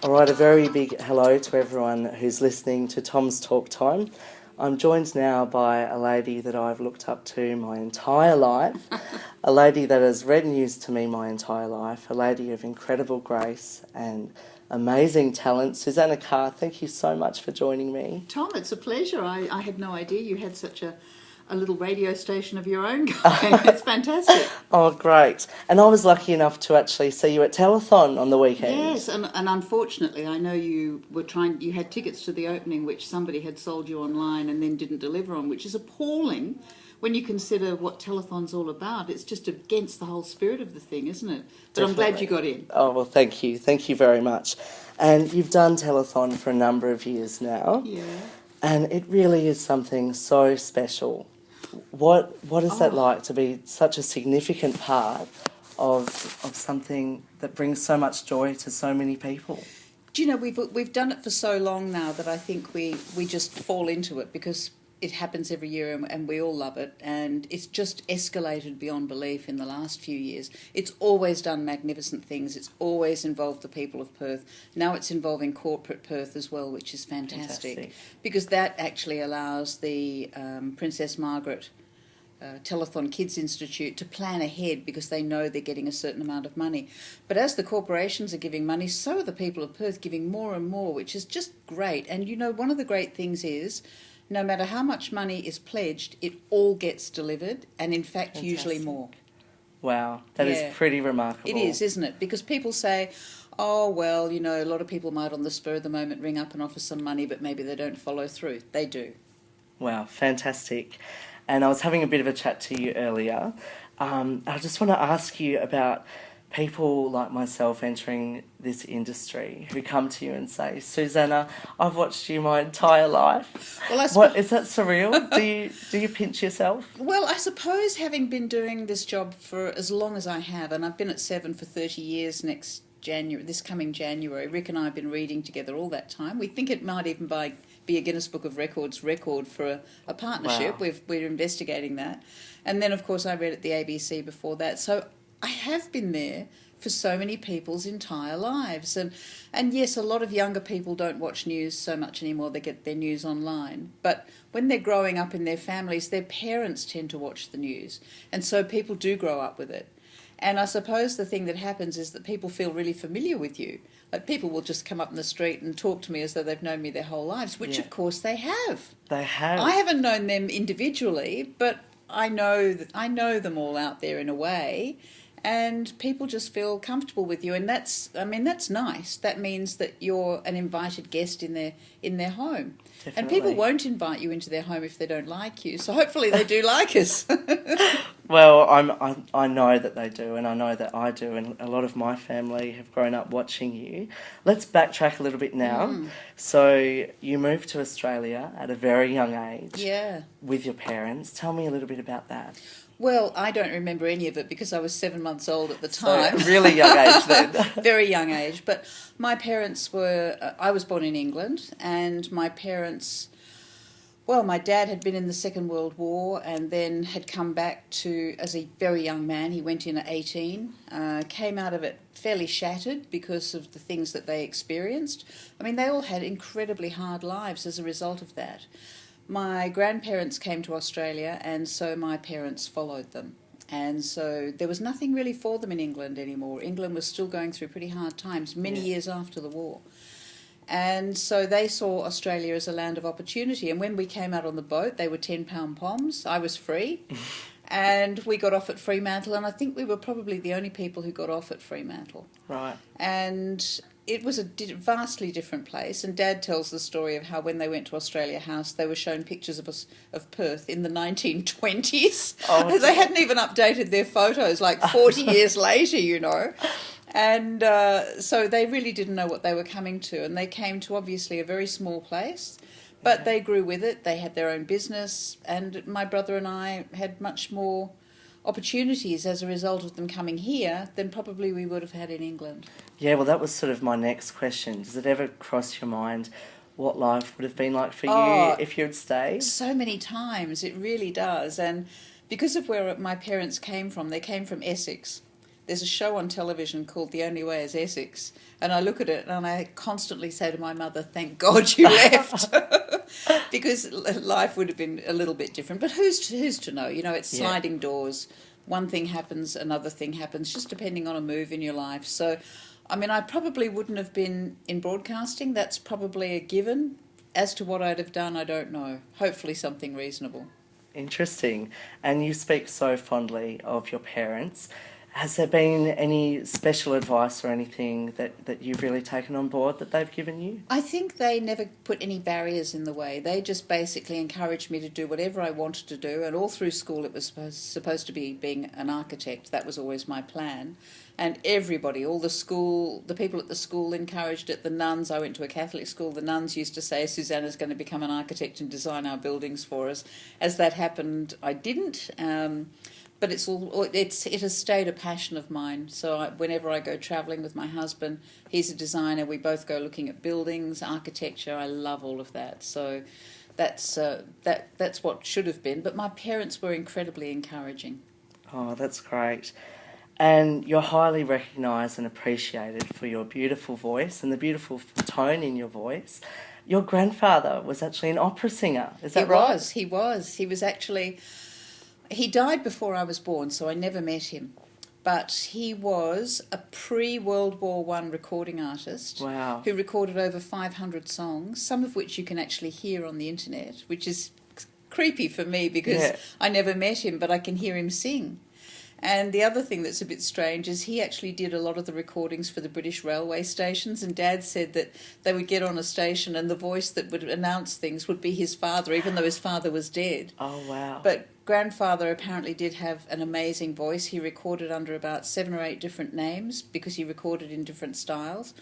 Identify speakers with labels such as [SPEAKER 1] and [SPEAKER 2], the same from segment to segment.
[SPEAKER 1] All right, a very big hello to everyone who's listening to Tom's Talk Time. I'm joined now by a lady that I've looked up to my entire life, a lady that has read news to me my entire life, a lady of incredible grace and amazing talent. Susannah Carr, thank you so much for joining me.
[SPEAKER 2] Tom, it's a pleasure. I had no idea you had such a little radio station of your own going. It's fantastic.
[SPEAKER 1] Oh, great. And I was lucky enough to actually see you at Telethon on the weekend.
[SPEAKER 2] Yes, and unfortunately, I know you had tickets to the opening which somebody had sold you online and then didn't deliver on, which is appalling when you consider what Telethon's all about. It's just against the whole spirit of the thing, isn't it? But definitely. I'm glad you got in.
[SPEAKER 1] Oh, well, thank you. Thank you very much. And you've done Telethon for a number of years now.
[SPEAKER 2] Yeah.
[SPEAKER 1] And it really is something so special. What is that like to be such a significant part of something that brings so much joy to so many people?
[SPEAKER 2] Do you know, we've done it for so long now that I think we just fall into it because it happens every year and we all love it, and it's just escalated beyond belief in the last few years. It's always done magnificent things. It's always involved the people of Perth. Now it's involving corporate Perth as well, which is fantastic. Because that actually allows the Princess Margaret Telethon Kids Institute to plan ahead because they know they're getting a certain amount of money. But as the corporations are giving money, so are the people of Perth giving more and more, which is just great. And you know, one of the great things is no matter how much money is pledged, it all gets delivered, and in fact, fantastic. Usually more.
[SPEAKER 1] Wow, that is pretty remarkable.
[SPEAKER 2] It is, isn't it? Because people say, oh, well, you know, a lot of people might on the spur of the moment ring up and offer some money, but maybe they don't follow through. They do.
[SPEAKER 1] Wow, fantastic. And I was having a bit of a chat to you earlier. I just want to ask you about people like myself entering this industry who come to you and say, Susannah, I've watched you my entire life. Well, is that surreal? Do you pinch yourself?
[SPEAKER 2] Well, I suppose having been doing this job for as long as I have, and I've been at Seven for 30 years this coming January, Rick and I have been reading together all that time. We think it might even be a Guinness Book of Records record for a partnership. Wow. We're investigating that. And then, of course, I read at the ABC before that. So I have been there for so many people's entire lives. And yes, a lot of younger people don't watch news so much anymore. They get their news online. But when they're growing up in their families, their parents tend to watch the news. And so people do grow up with it. And I suppose the thing that happens is that people feel really familiar with you. Like people will just come up in the street and talk to me as though they've known me their whole lives, which of course they have.
[SPEAKER 1] They have.
[SPEAKER 2] I haven't known them individually, but I know them all out there in a way. And people just feel comfortable with you, and that's nice. That means that you're an invited guest in their home. Definitely. And people won't invite you into their home if they don't like you. So hopefully they do like us.
[SPEAKER 1] Well, I know that they do, and I know that I do, and a lot of my family have grown up watching you. Let's backtrack a little bit now. So you moved to Australia at a very young age.
[SPEAKER 2] Yeah. With
[SPEAKER 1] your parents. Tell me a little bit about that.
[SPEAKER 2] Well, I don't remember any of it because I was 7 months old at the time.
[SPEAKER 1] So really young age then.
[SPEAKER 2] Very young age. But my parents were... I was born in England, and my parents... Well, my dad had been in the Second World War and then had come back as a very young man. He went in at 18, came out of it fairly shattered because of the things that they experienced. I mean, they all had incredibly hard lives as a result of that. My grandparents came to Australia, and so my parents followed them. And so there was nothing really for them in England anymore. England was still going through pretty hard times many years after the war. And so they saw Australia as a land of opportunity. And when we came out on the boat, they were £10 poms. I was free. And we got off at Fremantle, and I think we were probably the only people who got off at Fremantle.
[SPEAKER 1] Right.
[SPEAKER 2] And it was a vastly different place, and Dad tells the story of how when they went to Australia House, they were shown pictures of Perth in the 1920s. Oh, they hadn't even updated their photos, like 40 years later, you know. And so they really didn't know what they were coming to, and they came to obviously a very small place, but they grew with it. They had their own business, and my brother and I had much more opportunities as a result of them coming here than probably we would have had in England.
[SPEAKER 1] Yeah, well, that was sort of my next question. Does it ever cross your mind what life would have been like for you if you had stayed?
[SPEAKER 2] So many times, it really does. And because of where my parents came from, they came from Essex. there's a show on television called The Only Way is Essex, and I look at it and I constantly say to my mother, thank God you left, because life would have been a little bit different. But who's to know? You know, it's sliding doors. One thing happens, another thing happens, just depending on a move in your life. So, I mean, I probably wouldn't have been in broadcasting. That's probably a given. As to what I'd have done, I don't know. Hopefully something reasonable.
[SPEAKER 1] Interesting. And you speak so fondly of your parents. Has there been any special advice or anything that you've really taken on board that they've given you?
[SPEAKER 2] I think they never put any barriers in the way. They just basically encouraged me to do whatever I wanted to do, and all through school it was supposed to be being an architect. That was always my plan. And everybody, the people at the school encouraged it. The nuns, I went to a Catholic school, the nuns used to say, Susannah's going to become an architect and design our buildings for us. As that happened, I didn't. But it has stayed a passion of mine. So whenever I go travelling with my husband, he's a designer. We both go looking at buildings, architecture. I love all of that. So that's what should have been. But my parents were incredibly encouraging.
[SPEAKER 1] Oh, that's great. And you're highly recognised and appreciated for your beautiful voice and the beautiful tone in your voice. Your grandfather was actually an opera singer. Is that right?
[SPEAKER 2] He was. He was actually... He died before I was born, so I never met him. But he was a pre-World War I recording artist.
[SPEAKER 1] Wow.
[SPEAKER 2] Who recorded over 500 songs, some of which you can actually hear on the internet, which is creepy for me because I never met him, but I can hear him sing. And the other thing that's a bit strange is he actually did a lot of the recordings for the British railway stations, and Dad said that they would get on a station and the voice that would announce things would be his father, even though his father was dead.
[SPEAKER 1] Oh, wow.
[SPEAKER 2] But grandfather apparently did have an amazing voice. He recorded under about 7 or 8 different names because he recorded in different styles.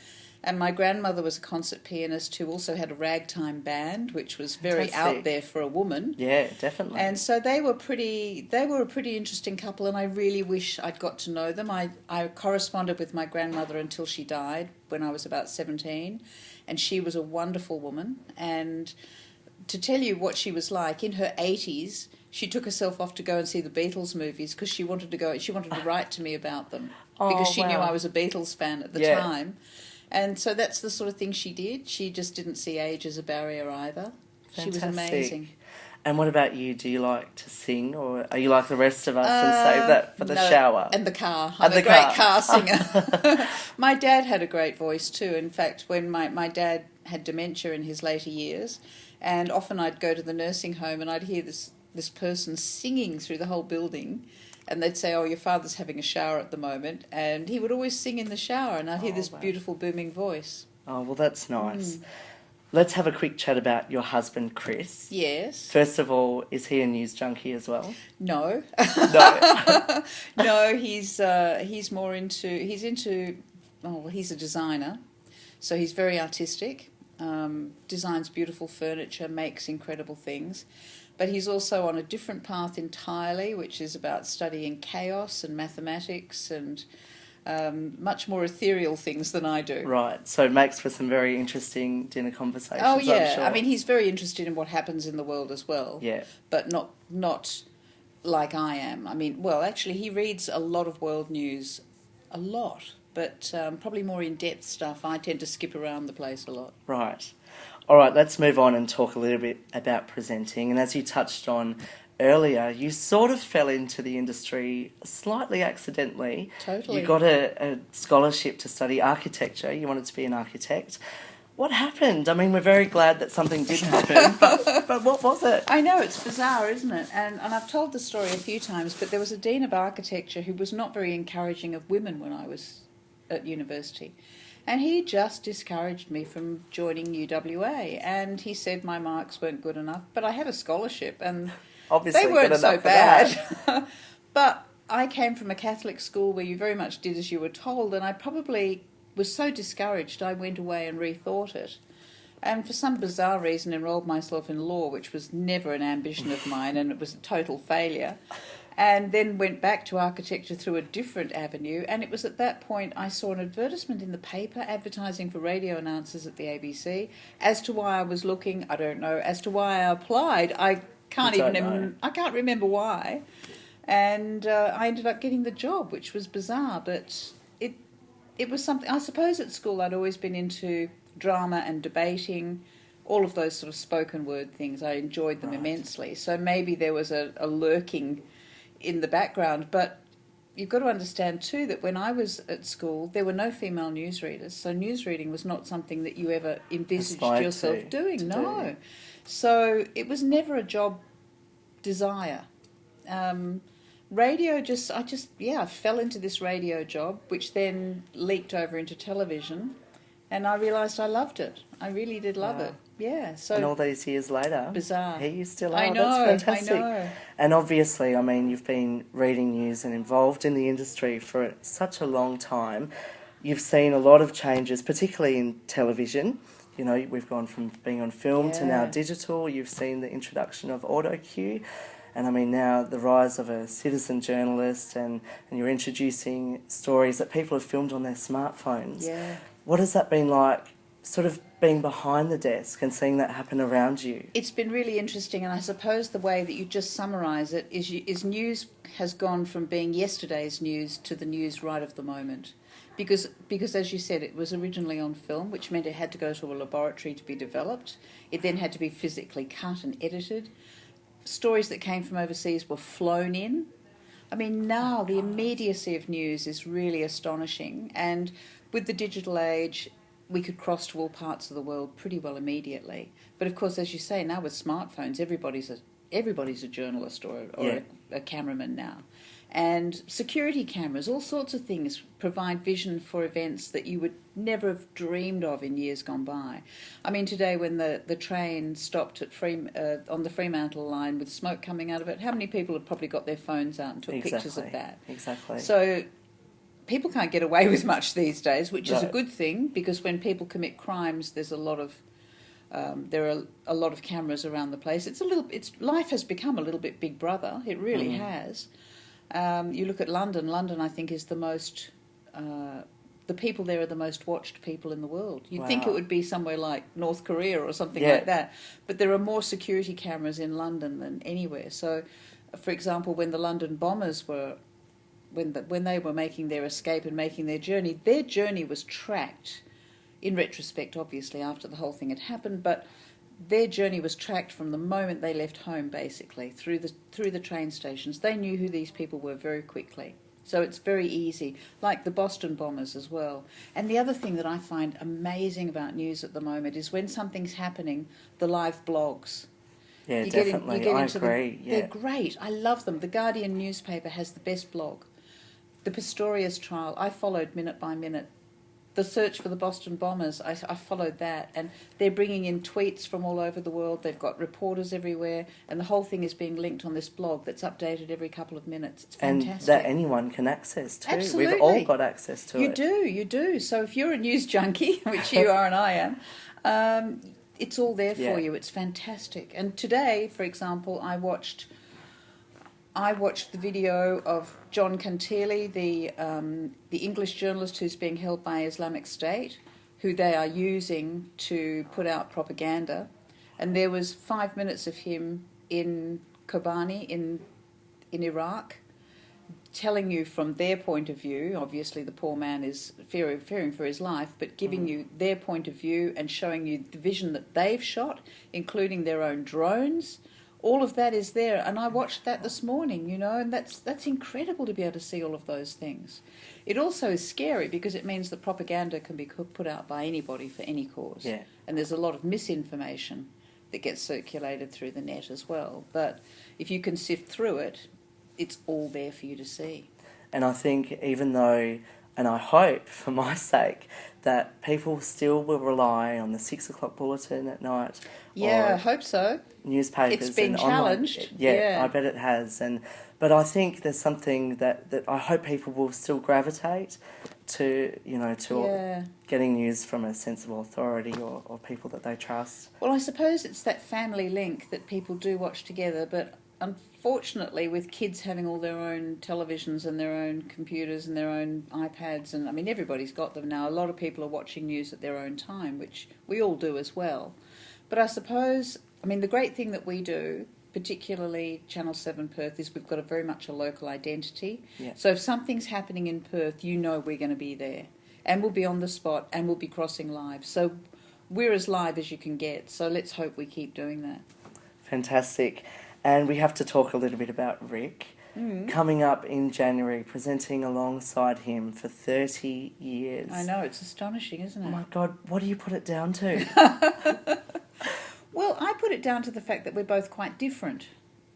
[SPEAKER 2] And my grandmother was a concert pianist who also had a ragtime band, which was very out there for a woman.
[SPEAKER 1] Yeah, definitely.
[SPEAKER 2] And so they were a pretty interesting couple, and I really wish I'd got to know them. I corresponded with my grandmother until she died when I was about 17, and she was a wonderful woman. And to tell you what she was like, in her 80s, she took herself off to go and see the Beatles movies because she wanted to write to me about them because she knew I was a Beatles fan at the time. And so that's the sort of thing she did. She just didn't see age as a barrier either.
[SPEAKER 1] Fantastic.
[SPEAKER 2] She was amazing.
[SPEAKER 1] And what about you? Do you like to sing, or are you like the rest of us and save that for the shower?
[SPEAKER 2] And the car. I'm a great car singer. My dad had a great voice too. In fact, when my dad had dementia in his later years, and often I'd go to the nursing home and I'd hear this person singing through the whole building. And they'd say, oh, your father's having a shower at the moment. And he would always sing in the shower, and I'd hear this beautiful booming voice. Oh,
[SPEAKER 1] well, that's nice. Let's have a quick chat about your husband, Chris.
[SPEAKER 2] Yes.
[SPEAKER 1] First of all, is he a news junkie as well?
[SPEAKER 2] No.
[SPEAKER 1] No.
[SPEAKER 2] No, he's more into... he's a designer. So he's very artistic, designs beautiful furniture, makes incredible things. But he's also on a different path entirely, which is about studying chaos and mathematics and much more ethereal things than I do.
[SPEAKER 1] Right, so it makes for some very interesting dinner conversations,
[SPEAKER 2] Oh, yeah.
[SPEAKER 1] I'm sure.
[SPEAKER 2] I mean, he's very interested in what happens in the world as well.
[SPEAKER 1] Yeah.
[SPEAKER 2] But not like I am. I mean, well, actually, he reads a lot of world news, a lot, but probably more in-depth stuff. I tend to skip around the place a lot.
[SPEAKER 1] Right. All right, let's move on and talk a little bit about presenting. And as you touched on earlier, you sort of fell into the industry slightly accidentally.
[SPEAKER 2] Totally.
[SPEAKER 1] You got a scholarship to study architecture. You wanted to be an architect. What happened? I mean, we're very glad that something did happen, but what was it?
[SPEAKER 2] I know, it's bizarre, isn't it? And I've told the story a few times, but there was a dean of architecture who was not very encouraging of women when I was at university. And he just discouraged me from joining UWA. And he said my marks weren't good enough. But I had a scholarship, and
[SPEAKER 1] obviously
[SPEAKER 2] they weren't so bad. But I came from a Catholic school where you very much did as you were told. And I probably was so discouraged, I went away and rethought it. And for some bizarre reason enrolled myself in law, which was never an ambition of mine, and it was a total failure. And then went back to architecture through a different avenue. And it was at that point I saw an advertisement in the paper advertising for radio announcers at the ABC. As to why I was looking, I don't know. As to why I applied, I can't remember why. And I ended up getting the job, which was bizarre, but it was something. I suppose at school I'd always been into drama and debating, all of those sort of spoken word things. I enjoyed them immensely. So maybe there was a lurking in the background. But you've got to understand too that when I was at school, there were no female newsreaders. So newsreading was not something that you ever envisaged yourself doing. No. So it was never a job desire. Radio I fell into this radio job, which then leaked over into television, and I realised I loved it. I really did love it. Yeah. So
[SPEAKER 1] and all these years later,
[SPEAKER 2] bizarre.
[SPEAKER 1] Here you still are.
[SPEAKER 2] I know.
[SPEAKER 1] That's fantastic.
[SPEAKER 2] I know.
[SPEAKER 1] And obviously, I mean, you've been reading news and involved in the industry for such a long time. You've seen a lot of changes, particularly in television. You know, we've gone from being on film to now digital. You've seen the introduction of auto cue. And I mean, now the rise of a citizen journalist, and you're introducing stories that people have filmed on their smartphones.
[SPEAKER 2] Yeah.
[SPEAKER 1] What has that been like, sort of being behind the desk and seeing that happen around you? It's
[SPEAKER 2] been really interesting, and I suppose the way that you just summarise it is news has gone from being yesterday's news to the news right of the moment. Because as you said, it was originally on film, which meant it had to go to a laboratory to be developed. It then had to be physically cut and edited. Stories that came from overseas were flown in. I mean, now the immediacy of news is really astonishing. And with the digital age, we could cross to all parts of the world pretty well immediately. But of course, as you say, now with smartphones, everybody's a journalist or a cameraman now. And security cameras, all sorts of things provide vision for events that you would never have dreamed of in years gone by. I mean, today when the train stopped at on the Fremantle line with smoke coming out of it, how many people have probably got their phones out and took pictures of that?
[SPEAKER 1] Exactly.
[SPEAKER 2] So people can't get away with much these days, which is a good thing, because when people commit crimes, there's a lot of there are a lot of cameras around the place. Life has become a little bit Big Brother. It really has. You look at London. London, I think, is the most... the people there are the most watched people in the world. You'd think it would be somewhere like North Korea or something like that. But there are more security cameras in London than anywhere. So, for example, when the London bombers were... When they were making their escape and making their journey was tracked. In retrospect, obviously, after the whole thing had happened, but... Their journey was tracked from the moment they left home, basically, through the train stations. They knew who these people were very quickly. So it's very easy, like the Boston bombers as well. And the other thing that I find amazing about news at the moment is when something's happening, the live blogs.
[SPEAKER 1] Yeah, definitely. I agree.
[SPEAKER 2] They're great. I love them. The Guardian newspaper has the best blog. The Pistorius trial, I followed minute by minute. The search for the Boston bombers, I followed that, and they're bringing in tweets from all over the world. They've got reporters everywhere, and the whole thing is being linked on this blog that's updated every couple of minutes. It's fantastic.
[SPEAKER 1] And that anyone can access to.
[SPEAKER 2] Absolutely.
[SPEAKER 1] We've all got access to it.
[SPEAKER 2] You do. So if you're a news junkie, which you are and I am, it's all there for you. It's fantastic. And today, for example, I watched the video of John Cantilli, the English journalist who's being held by Islamic State, who they are using to put out propaganda. And there was 5 minutes of him in Kobani in Iraq, telling you from their point of view. Obviously the poor man is fearing for his life, but giving you their point of view and showing you the vision that they've shot, including their own drones. All of that is there, and I watched that this morning, and that's incredible to be able to see all of those things. It also is scary because it means that propaganda can be put out by anybody for any cause.
[SPEAKER 1] Yeah.
[SPEAKER 2] And there's a lot of misinformation that gets circulated through the net as well. But if you can sift through it, it's all there for you to see.
[SPEAKER 1] And I think even though, and I hope for my sake, that people still will rely on the 6 o'clock bulletin at night.
[SPEAKER 2] Yeah, I hope so.
[SPEAKER 1] Newspapers.
[SPEAKER 2] It's been challenged.
[SPEAKER 1] Yeah, I bet it has. But I think there's something that I hope people will still gravitate to, getting news from a sensible authority or people that they trust.
[SPEAKER 2] Well, I suppose it's that family link that people do watch together, but unfortunately with kids having all their own televisions and their own computers and their own iPads, and I mean everybody's got them now, a lot of people are watching news at their own time, which we all do as well. But I suppose, the great thing that we do particularly Channel 7 Perth, is we've got very much a local identity.
[SPEAKER 1] Yeah.
[SPEAKER 2] So if something's happening in Perth, you know we're going to be there. And we'll be on the spot and we'll be crossing live. So we're as live as you can get. So let's hope we keep doing that.
[SPEAKER 1] Fantastic. And we have to talk a little bit about Rick. Coming up in January, presenting alongside him for 30 years.
[SPEAKER 2] I know, it's astonishing, isn't it?
[SPEAKER 1] Oh my God, what do you put it down to?
[SPEAKER 2] Well, I put it down to the fact that we're both quite different.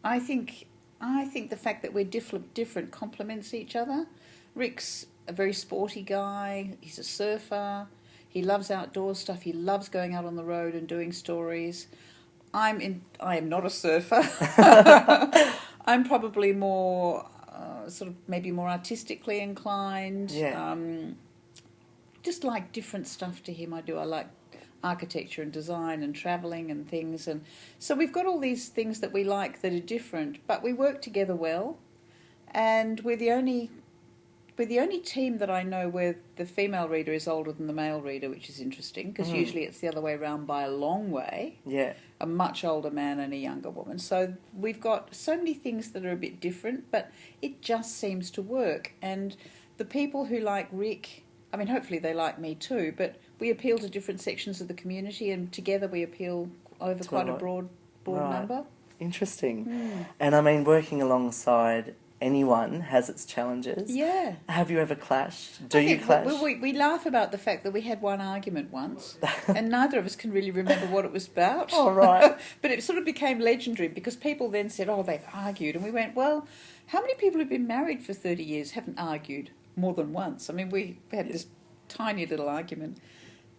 [SPEAKER 2] I think the fact that we're different complements each other. Rick's a very sporty guy. He's a surfer. He loves outdoor stuff. He loves going out on the road and doing stories. I am not a surfer. I'm probably more maybe more artistically inclined.
[SPEAKER 1] Yeah.
[SPEAKER 2] Just like different stuff to him. I like architecture and design and travelling and things, and so we've got all these things that we like that are different, but we work together well, and we're the only team that I know where the female reader is older than the male reader, which is interesting because usually it's the other way around by a long way.
[SPEAKER 1] Yeah.
[SPEAKER 2] A much older man and a younger woman. So we've got so many things that are a bit different, but it just seems to work. And the people who like Rick, I mean, hopefully they like me too, but we appeal to different sections of the community, and together we appeal over quite a broad number.
[SPEAKER 1] Interesting. And I mean, working alongside anyone has its challenges.
[SPEAKER 2] Yeah.
[SPEAKER 1] Have you ever clashed? Do you clash?
[SPEAKER 2] We laugh about the fact that we had one argument once, and neither of us can really remember what it was about.
[SPEAKER 1] Oh, right.
[SPEAKER 2] But it sort of became legendary because people then said, oh, they've argued. And we went, well, how many people who've been married for 30 years haven't argued more than once? I mean, we had this tiny little argument.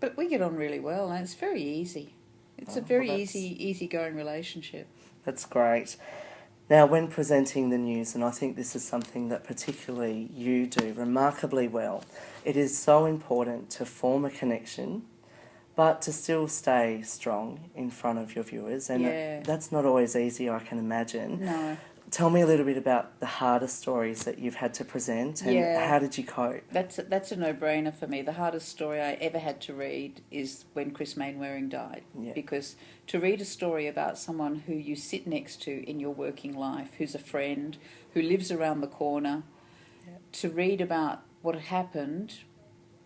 [SPEAKER 2] But we get on really well, and it's very easy. It's a very easy-going relationship.
[SPEAKER 1] That's great. Now, when presenting the news, and I think this is something that particularly you do remarkably well, it is so important to form a connection, but to still stay strong in front of your viewers. And that's not always easy, I can imagine.
[SPEAKER 2] No.
[SPEAKER 1] Tell me a little bit about the hardest stories that you've had to present, and how did you cope?
[SPEAKER 2] That's a no-brainer for me. The hardest story I ever had to read is when Chris Mainwaring died. Yeah. Because to read a story about someone who you sit next to in your working life, who's a friend, who lives around the corner, to read about what had happened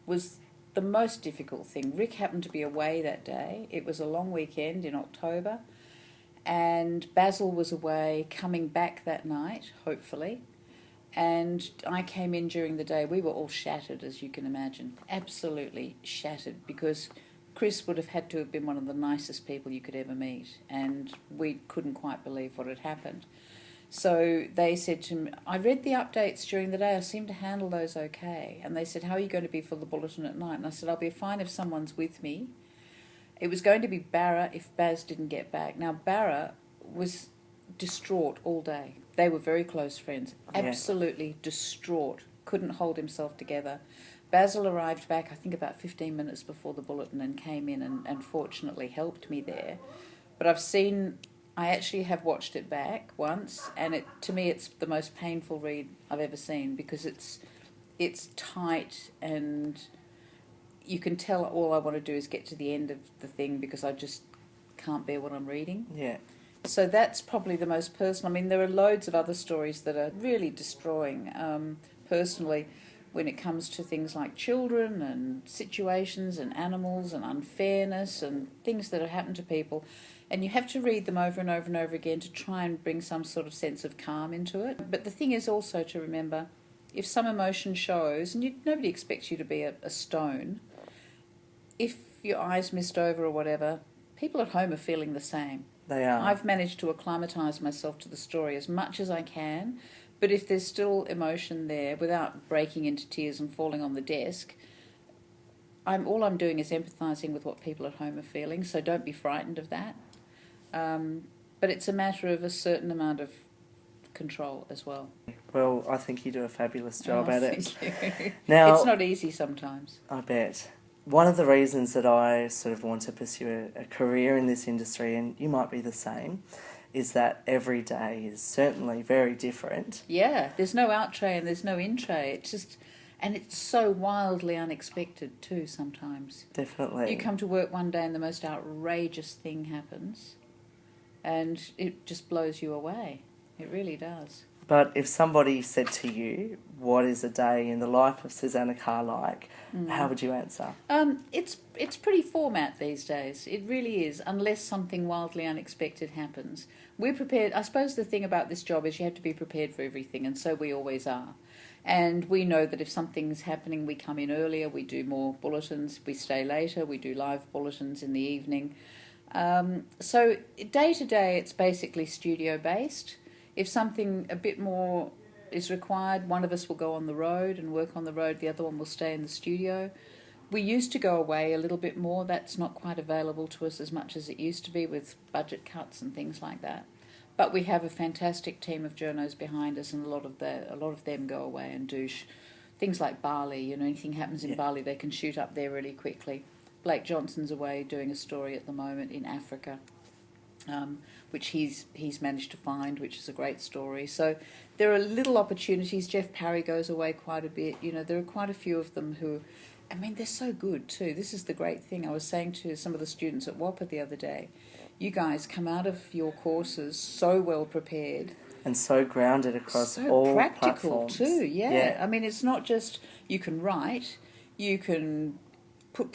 [SPEAKER 2] was the most difficult thing. Rick happened to be away that day. It was a long weekend in October. And Basil was away, coming back that night, hopefully. And I came in during the day. We were all shattered, as you can imagine. Absolutely shattered, because Chris would have had to have been one of the nicest people you could ever meet. And we couldn't quite believe what had happened. So they said to me, I read the updates during the day. I seem to handle those okay. And they said, how are you going to be for the bulletin at night? And I said, I'll be fine if someone's with me. It was going to be Barra if Baz didn't get back. Now, Barra was distraught all day. They were very close friends. Absolutely distraught. Couldn't hold himself together. Basil arrived back, I think, about 15 minutes before the bulletin and came in and fortunately helped me there. But I actually have watched it back once, and to me it's the most painful read I've ever seen, because it's tight, and you can tell all I want to do is get to the end of the thing because I just can't bear what I'm reading. Yeah. So that's probably the most personal. I mean, there are loads of other stories that are really destroying. Personally, when it comes to things like children and situations and animals and unfairness and things that have happened to people, and you have to read them over and over and over again to try and bring some sort of sense of calm into it. But the thing is also to remember, if some emotion shows, and nobody expects you to be a stone, if your eyes mist over or whatever, people at home are feeling the same.
[SPEAKER 1] They are.
[SPEAKER 2] I've managed to acclimatise myself to the story as much as I can, but if there's still emotion there, without breaking into tears and falling on the desk, all I'm doing is empathising with what people at home are feeling, so don't be frightened of that. But it's a matter of a certain amount of control as well.
[SPEAKER 1] Well, I think you do a fabulous job at it.
[SPEAKER 2] Thank you.
[SPEAKER 1] Now,
[SPEAKER 2] it's not easy sometimes.
[SPEAKER 1] I bet. One of the reasons that I sort of want to pursue a career in this industry, and you might be the same, is that every day is certainly very different.
[SPEAKER 2] Yeah, there's no out tray and there's no in tray. And it's so wildly unexpected too sometimes.
[SPEAKER 1] Definitely.
[SPEAKER 2] You come to work one day and the most outrageous thing happens, and it just blows you away. It really does.
[SPEAKER 1] But if somebody said to you, what is a day in the life of Susannah Carr like, how would you answer?
[SPEAKER 2] It's pretty format these days. It really is, unless something wildly unexpected happens. We're prepared. I suppose the thing about this job is you have to be prepared for everything, and so we always are. And we know that if something's happening, we come in earlier, we do more bulletins, we stay later, we do live bulletins in the evening. So day to day, it's basically studio-based. If something a bit more is required, one of us will go on the road and work on the road, the other one will stay in the studio. We used to go away a little bit more. That's not quite available to us as much as it used to be with budget cuts and things like that. But we have a fantastic team of journos behind us, and a lot of them go away and do things like Bali. Anything happens in Bali, they can shoot up there really quickly. Blake Johnson's away doing a story at the moment in Africa, which he's managed to find, which is a great story. So there are little opportunities. Jeff Parry goes away quite a bit. There are quite a few of them who, they're so good too. This is the great thing. I was saying to some of the students at WAPA the other day, you guys come out of your courses so well prepared.
[SPEAKER 1] And so grounded across
[SPEAKER 2] so
[SPEAKER 1] all
[SPEAKER 2] practical
[SPEAKER 1] platforms.
[SPEAKER 2] Too, yeah. It's not just you can write, you can put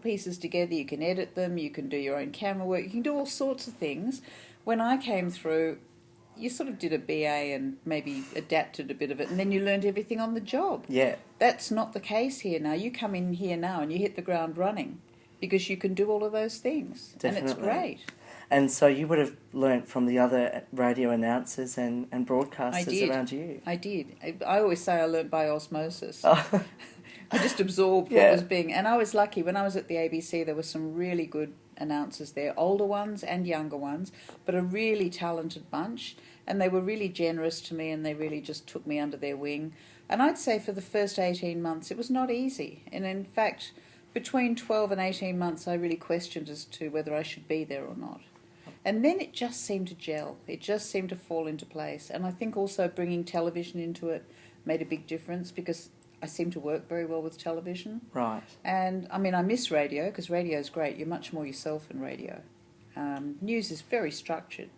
[SPEAKER 2] pieces together, you can edit them, you can do your own camera work, you can do all sorts of things. When I came through, you sort of did a BA and maybe adapted a bit of it, and then you learned everything on the job.
[SPEAKER 1] Yeah.
[SPEAKER 2] That's not the case here now. You come in here now and you hit the ground running because you can do all of those things.
[SPEAKER 1] Definitely.
[SPEAKER 2] And it's great.
[SPEAKER 1] And so you would have learnt from the other radio announcers and broadcasters around you.
[SPEAKER 2] I did. I always say I learnt by osmosis.
[SPEAKER 1] Oh.
[SPEAKER 2] I just absorbed what was being... And I was lucky. When I was at the ABC, there were some really good announcers there, older ones and younger ones, but a really talented bunch. And they were really generous to me, and they really just took me under their wing. And I'd say for the first 18 months, it was not easy. And in fact, between 12 and 18 months, I really questioned as to whether I should be there or not. And then it just seemed to gel. It just seemed to fall into place. And I think also bringing television into it made a big difference, because I seem to work very well with television.
[SPEAKER 1] Right.
[SPEAKER 2] And, I miss radio, because radio is great. You're much more yourself in radio. News is very structured,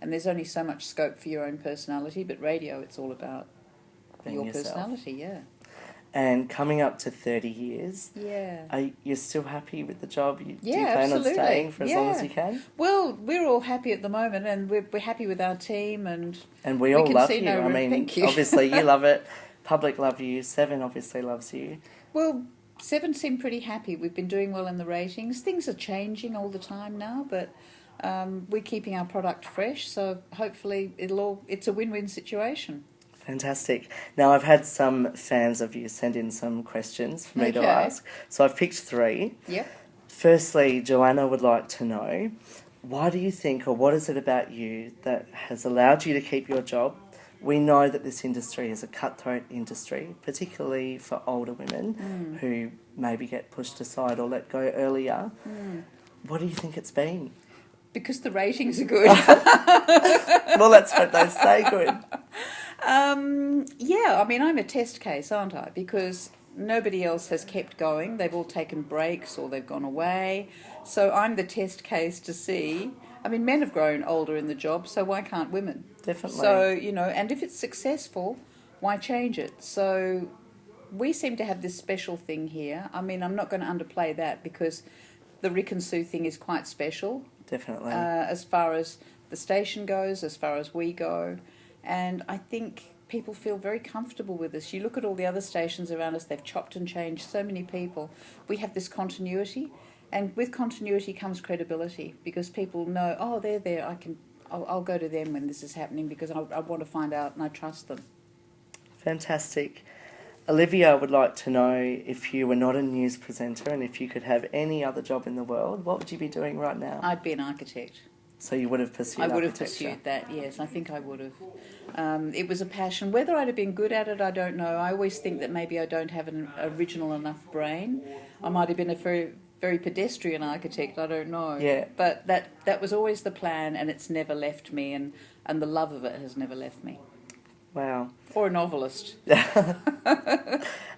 [SPEAKER 2] and there's only so much scope for your own personality, but radio, it's all about your personality, yeah.
[SPEAKER 1] And coming up to 30 years,
[SPEAKER 2] yeah,
[SPEAKER 1] you're still happy with the job? Do you
[SPEAKER 2] Yeah,
[SPEAKER 1] plan
[SPEAKER 2] absolutely.
[SPEAKER 1] on staying for as long as you can?
[SPEAKER 2] Well, we're all happy at the moment, and we're happy with our team, and
[SPEAKER 1] we all
[SPEAKER 2] can
[SPEAKER 1] love
[SPEAKER 2] see
[SPEAKER 1] you.
[SPEAKER 2] no room. Thank you.
[SPEAKER 1] Obviously you love it. Public love you. Seven obviously loves you.
[SPEAKER 2] Well, Seven seem pretty happy. We've been doing well in the ratings. Things are changing all the time now, but we're keeping our product fresh, so hopefully it's a win-win situation.
[SPEAKER 1] Fantastic. Now, I've had some fans of you send in some questions for me to ask. So I've picked 3.
[SPEAKER 2] Yep.
[SPEAKER 1] Firstly, Joanna would like to know, why do you think, or what is it about you that has allowed you to keep your job? We know that this industry is a cutthroat industry, particularly for older women who maybe get pushed aside or let go earlier. What do you think it's been?
[SPEAKER 2] Because the ratings are good.
[SPEAKER 1] Well, let's hope they stay good.
[SPEAKER 2] I'm a test case, aren't I? Because nobody else has kept going. They've all taken breaks or they've gone away. So I'm the test case to see. Men have grown older in the job, so why can't women?
[SPEAKER 1] Definitely.
[SPEAKER 2] So, and if it's successful, why change it? So we seem to have this special thing here. I'm not going to underplay that, because the Rick and Sue thing is quite special.
[SPEAKER 1] Definitely.
[SPEAKER 2] As far as the station goes, as far as we go. And I think people feel very comfortable with us. You look at all the other stations around us, they've chopped and changed so many people. We have this continuity, and with continuity comes credibility, because people know, oh, they're there, I'll go to them when this is happening, because I want to find out and I trust them.
[SPEAKER 1] Fantastic. Olivia would like to know, if you were not a news presenter and if you could have any other job in the world, what would you be doing right now?
[SPEAKER 2] I'd be an architect.
[SPEAKER 1] So you would have pursued
[SPEAKER 2] I would have
[SPEAKER 1] architecture?
[SPEAKER 2] pursued that, yes. I think I would have. It was a passion. Whether I'd have been good at it, I don't know. I always think that maybe I don't have an original enough brain. I might have been a very, very pedestrian architect, I don't know.
[SPEAKER 1] Yeah.
[SPEAKER 2] But that was always the plan, and it's never left me, and the love of it has never left me.
[SPEAKER 1] Wow.
[SPEAKER 2] Or a novelist.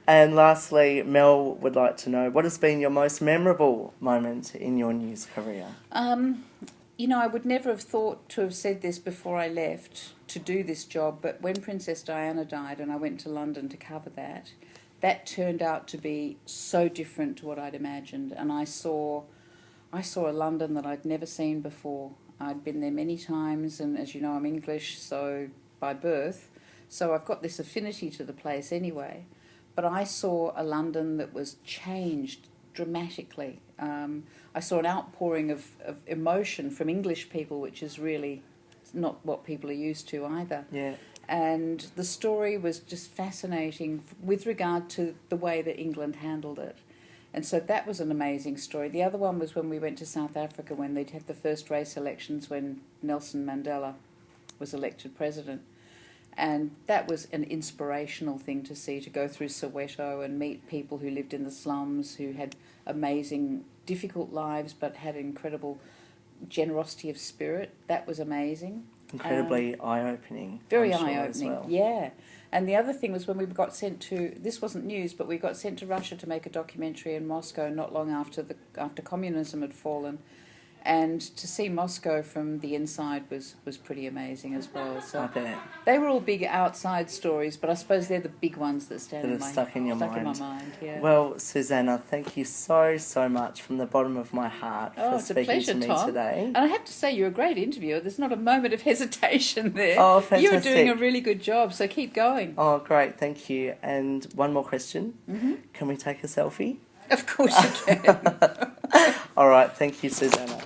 [SPEAKER 1] And lastly, Mel would like to know, what has been your most memorable moment in your news career?
[SPEAKER 2] I would never have thought to have said this before I left to do this job, but when Princess Diana died and I went to London to cover that, that turned out to be so different to what I'd imagined. And I saw a London that I'd never seen before. I'd been there many times, and as you know, I'm English, so by birth, so I've got this affinity to the place anyway. But I saw a London that was changed dramatically. I saw an outpouring of emotion from English people, which is really not what people are used to either.
[SPEAKER 1] Yeah.
[SPEAKER 2] And the story was just fascinating with regard to the way that England handled it. And so that was an amazing story. The other one was when we went to South Africa when they'd had the first race elections when Nelson Mandela was elected president. And that was an inspirational thing to see, to go through Soweto and meet people who lived in the slums, who had amazing, difficult lives but had incredible generosity of spirit. That was amazing.
[SPEAKER 1] Incredibly eye-opening.
[SPEAKER 2] Very
[SPEAKER 1] I'm sure,
[SPEAKER 2] eye-opening,
[SPEAKER 1] as well.
[SPEAKER 2] yeah. And the other thing was when we got sent to, this wasn't news, but we got sent to Russia to make a documentary in Moscow not long after communism had fallen. And to see Moscow from the inside was pretty amazing as well. So
[SPEAKER 1] I bet.
[SPEAKER 2] they were all big outside stories, but I suppose they're the big ones that stand
[SPEAKER 1] That are stuck in your mind.
[SPEAKER 2] in my mind, yeah.
[SPEAKER 1] Well, Susannah, thank you so much from the bottom of my heart for
[SPEAKER 2] It's a
[SPEAKER 1] speaking
[SPEAKER 2] pleasure,
[SPEAKER 1] to me
[SPEAKER 2] Tom.
[SPEAKER 1] today.
[SPEAKER 2] And I have to say, you're a great interviewer. There's not a moment of hesitation there.
[SPEAKER 1] Oh, fantastic.
[SPEAKER 2] You were doing a really good job, so keep going.
[SPEAKER 1] Oh, great, thank you. And one more question.
[SPEAKER 2] Mm-hmm.
[SPEAKER 1] Can we take a selfie?
[SPEAKER 2] Of course you can.
[SPEAKER 1] All right, thank you, Susannah.